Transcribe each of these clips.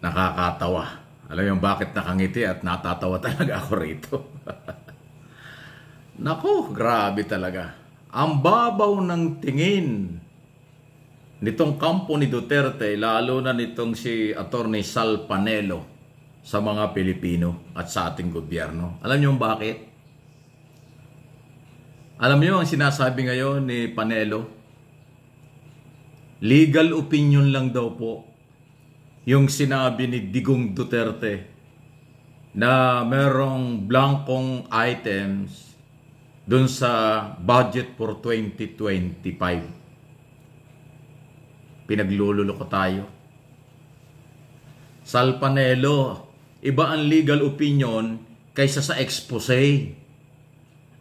Nakakatawa. Alam mo bakit nakangiti at natatawa talaga ako rito. Naku, grabe talaga. Ang babaw ng tingin nitong kampo ni Duterte, lalo na nitong si Atty. Sal Panelo sa mga Pilipino at sa ating gobyerno. Alam niyo bakit? Alam niyo ang sinasabi ngayon ni Panelo? Legal opinion lang daw po yung sinabi ni Digong Duterte na merong blankong items dun sa budget for 2025. Pinaglululoko tayo. Sal Panelo, iba ang legal opinion kaysa sa expose.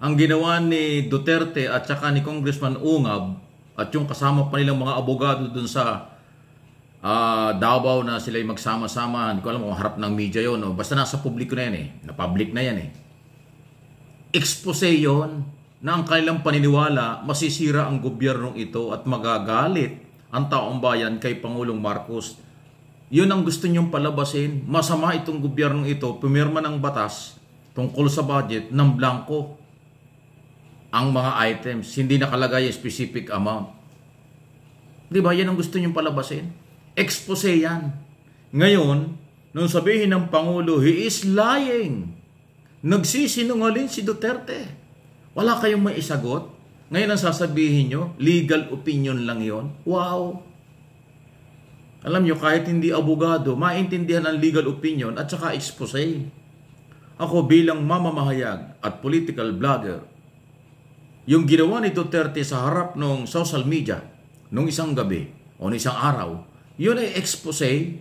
Ang ginawa ni Duterte at saka ni Congressman Ungab at yung kasama pa nilang mga abogado dun sa Davao na sila'y magsama-sama, hindi ko alam kung harap ng media yun, no? Basta nasa publiko na yan na-public na yan expose yon na ang kanilang paniniwala masisira ang gobyernong ito at magagalit ang taong bayan kay Pangulong Marcos. Yun ang gusto nyong palabasin. Masama itong gobyernong ito, pumirma ng batas tungkol sa budget ng blanco ang mga items, hindi nakalagay yung specific amount. Di ba? Yan ang gusto nyong palabasin. Expose yan. Ngayon, nung sabihin ng Pangulo, he is lying. Nagsisinungaling si Duterte. Wala kayong may isagot. Ngayon ang sasabihin nyo, legal opinion lang yon. Wow! Alam nyo, kahit hindi abogado, maintindihan ang legal opinion at saka expose. Ako bilang mamamahayag at political blogger, yung ginawa ni Duterte sa harap ng social media nung isang gabi o nung isang araw, yun ay expose.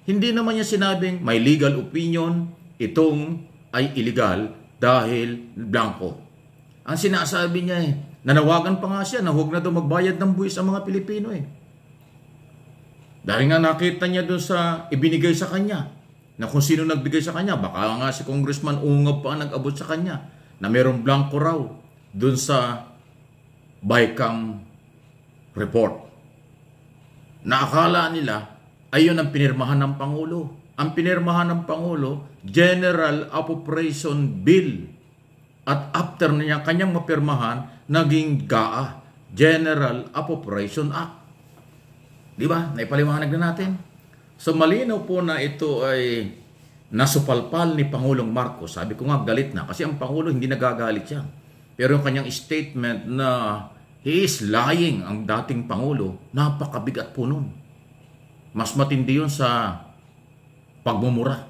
Hindi naman niya sinabing may legal opinion, itong ay illegal dahil blanco. Ang sinasabi niya nanawagan pa nga siya na huwag na daw magbayad ng buwis ang mga Pilipino Dahil nga nakita niya doon sa ibinigay sa kanya, na kung sino nagbigay sa kanya, baka nga si Congressman Ungab pa ang nag-abot sa kanya, na mayroong blanco raw doon sa BICAM report. Na akala nila ayun ang pinirmahan ng Pangulo. Ang pinirmahan ng Pangulo, General Appropriation Bill. At after niya kanyang mapirmahan, naging GAA, General Appropriation Act. Di ba? Naipaliwanag na natin. So malinaw po na ito ay nasupalpal ni Pangulong Marcos. Sabi ko nga galit na kasi ang Pangulo hindi nagagalit siya. Pero yung kanyang statement na he is lying, ang dating Pangulo, napakabigat po nun. Mas matindi yun sa pagmumura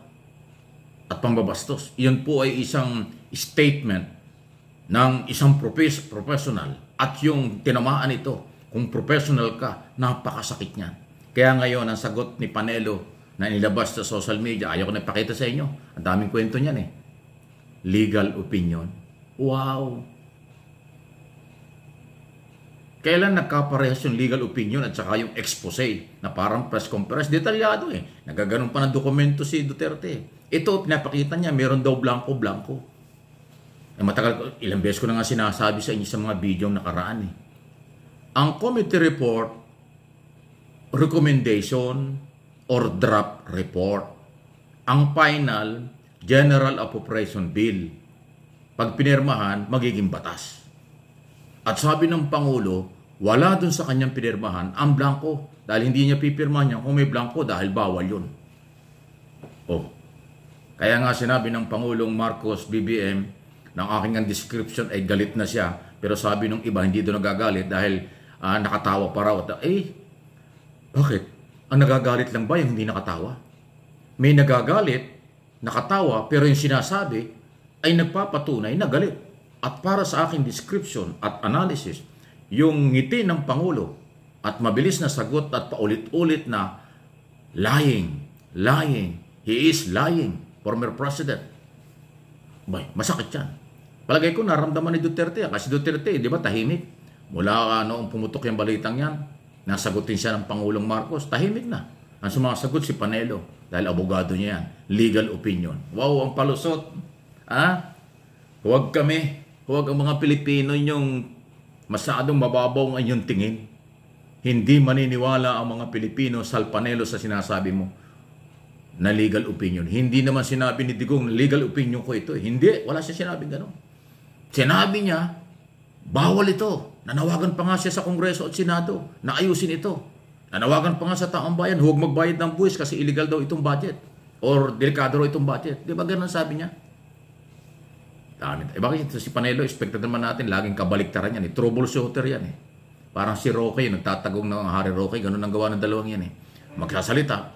at pambabastos. Iyon po ay isang statement ng isang professional. At yung tinamaan ito, kung professional ka, napakasakit niyan. Kaya ngayon, ang sagot ni Panelo na nilabas sa social media, ayaw ko na ipakita sa inyo. Ang daming kwento niyan Legal opinion. Wow! Kailan nagkaparehas yung legal opinion at saka yung expose na parang press conference? Detalyado Nagaganon pa ng dokumento si Duterte. Ito, pinapakita niya, meron daw blanco-blanco. Matagal, ilang beses ko na nga sinasabi sa inyo sa mga video nakaraan Ang committee report, recommendation, or draft report. Ang final, General Appropriation Bill. Pag pinirmahan, magiging batas. At sabi ng Pangulo, wala dun sa kanyang pinirmahan ang blanco. Dahil hindi niya pipirmahan niya kung may blanco dahil bawal yun. Kaya nga sinabi ng Pangulong Marcos BBM, ng aking description ay galit na siya. Pero sabi ng iba, hindi doon nagagalit dahil nakatawa pa raw. Bakit? Ang nagagalit lang ba yung hindi nakatawa? May nagagalit, nakatawa, pero yung sinasabi ay nagpapatunay na galit. At para sa aking description at analysis, yung ngiti ng Pangulo at mabilis na sagot at paulit-ulit na lying, he is lying, former president. Masakit yan. Palagay ko naramdaman ni Duterte kasi Duterte, di ba, tahimik. Mula noong pumutok yung balitang yan, nasagutin siya ng Pangulong Marcos, tahimik na. Ang sumasagot si Panelo dahil abogado niya yan. Legal opinion. Wow, ang palusot. Huwag ang mga Pilipino yung masyadong mababaw ang inyong tingin. Hindi maniniwala ang mga Pilipino, Sal Panelo, sa sinasabi mo. na legal opinion. Hindi naman sinabi ni Digong na legal opinion ko ito. Hindi, wala siya sinabing gano'n. Sinabi niya, bawal ito. Nanawagan pa nga siya sa Kongreso at Senado na ayusin ito. Nanawagan pa nga sa taong bayan, huwag magbayad ng buwis kasi illegal daw itong budget. Or delikado raw itong budget. Di ba ganun sabi niya? Dami. Bakit si Panelo, expected naman natin, laging kabaliktaran yan. Troubleshooter yan eh. Parang si Roque, nagtatagong ng Harry Roque, ganun ang gawa ng dalawang yan eh. Magsasalita,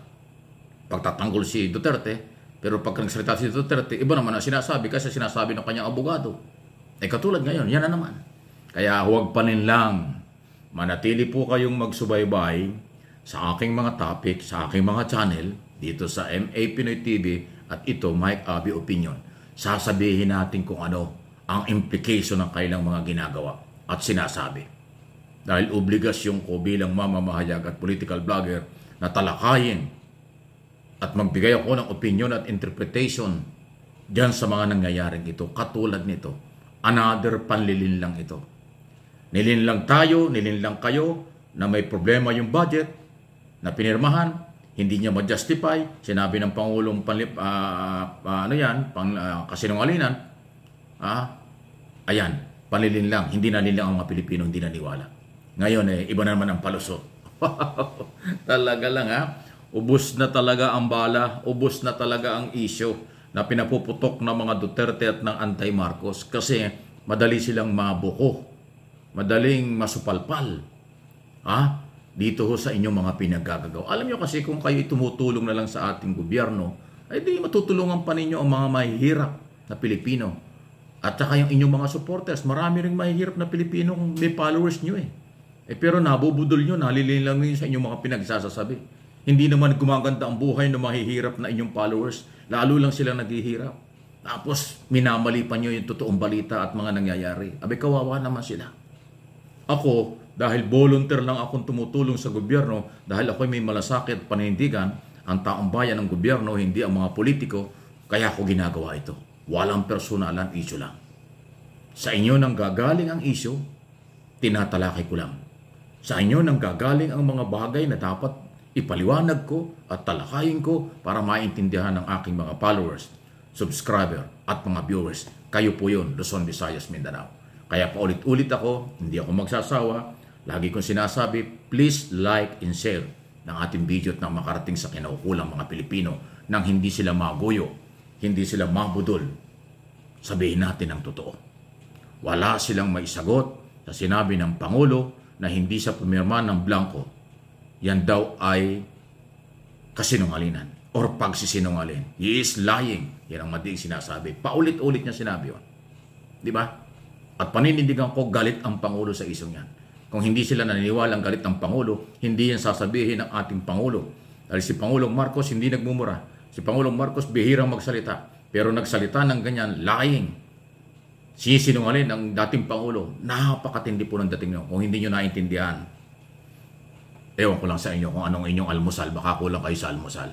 pagtatanggol si Duterte, pero pag nagsalita si Duterte, iba naman ang sinasabi kasi sinasabi ng kanyang abogado. Katulad ngayon, yan na naman. Kaya huwag paninlang. Manatili po kayong magsubaybay sa aking mga topic, sa aking mga channel, dito sa MA Pinoy TV at ito, Mike Abby Opinion. Sasabihin natin kung ano ang implication ng kailang mga ginagawa at sinasabi. Dahil obligasyon ko bilang mamamahayag at political blogger na talakayin at magbigay ako ng opinion at interpretation diyan sa mga nangyayaring ito. Katulad nito, another panlilin lang ito. Nilin lang tayo, nilin lang kayo na may problema yung budget na pinirmahan, hindi niya ma-justify, sinabi ng Pangulong kasinungalingan, ayan, panlilin lang, hindi na nila ang mga Pilipino, hindi naniwala. Ngayon iba na naman ang palusot. Talaga lang ubos na talaga ang bala, ubos na talaga ang isyo na pinapuputok ng mga Duterte at ng anti-Marcos kasi madali silang mabuko, madaling masupalpal. Dito sa inyong mga pinagagagawa. Alam nyo kasi kung kayo tumutulong na lang sa ating gobyerno, ay di matutulungan pa ninyo ang mga mahihirap na Pilipino. At saka yung inyong mga supporters, marami ring mahihirap na Pilipino kung may followers nyo pero nabubudol nyo, nalilin lang nyo sa inyong mga pinagsasasabi. Hindi naman gumaganda ang buhay ng mahihirap na inyong followers, lalo lang sila naghihirap. Tapos minamali pa nyo yung totoong balita at mga nangyayari. Abay kawawa naman sila. Ako, dahil volunteer lang akong tumutulong sa gobyerno, dahil ako may malasakit at panindigan, ang taong bayan ng gobyerno, hindi ang mga politiko, kaya ako ginagawa ito. Walang personalan, issue lang. Sa inyo nang gagaling ang issue, tinatalakay ko lang. Sa inyo nang gagaling ang mga bagay na dapat ipaliwanag ko at talakayin ko para maintindihan ng aking mga followers, subscriber at mga viewers. Kayo po yun, Luzon, Visayas, Mindanao. Kaya paulit-ulit ako, hindi ako magsasawa. Lagi kong sinasabi, please like and share ng ating video at nang makarating sa kinaukulang mga Pilipino nang hindi sila maguyo, hindi sila mabudol. Sabihin natin ang totoo. Wala silang maisagot sa sinabi ng Pangulo na hindi siya pumirma ng blanco. Yan daw ay kasinungalingan or pagsisinungalin. He is lying. Yan ang madaling sinasabi. Paulit-ulit niya sinabi yun. Di ba? At paninindigan ko, galit ang Pangulo sa isang yan. Kung hindi sila naniniwalang galit ang Pangulo, hindi yan sasabihin ng ating Pangulo. Dahil si Pangulong Marcos hindi nagmumura. Si Pangulong Marcos bihirang magsalita. Pero nagsalita ng ganyan, lying. Sisinungalin ang dating Pangulo. Napakatindi po ng dating nyo. Kung hindi nyo naintindihan, ewan ko lang sa inyo kung anong inyong almusal. Baka kulang kayo sa almusal.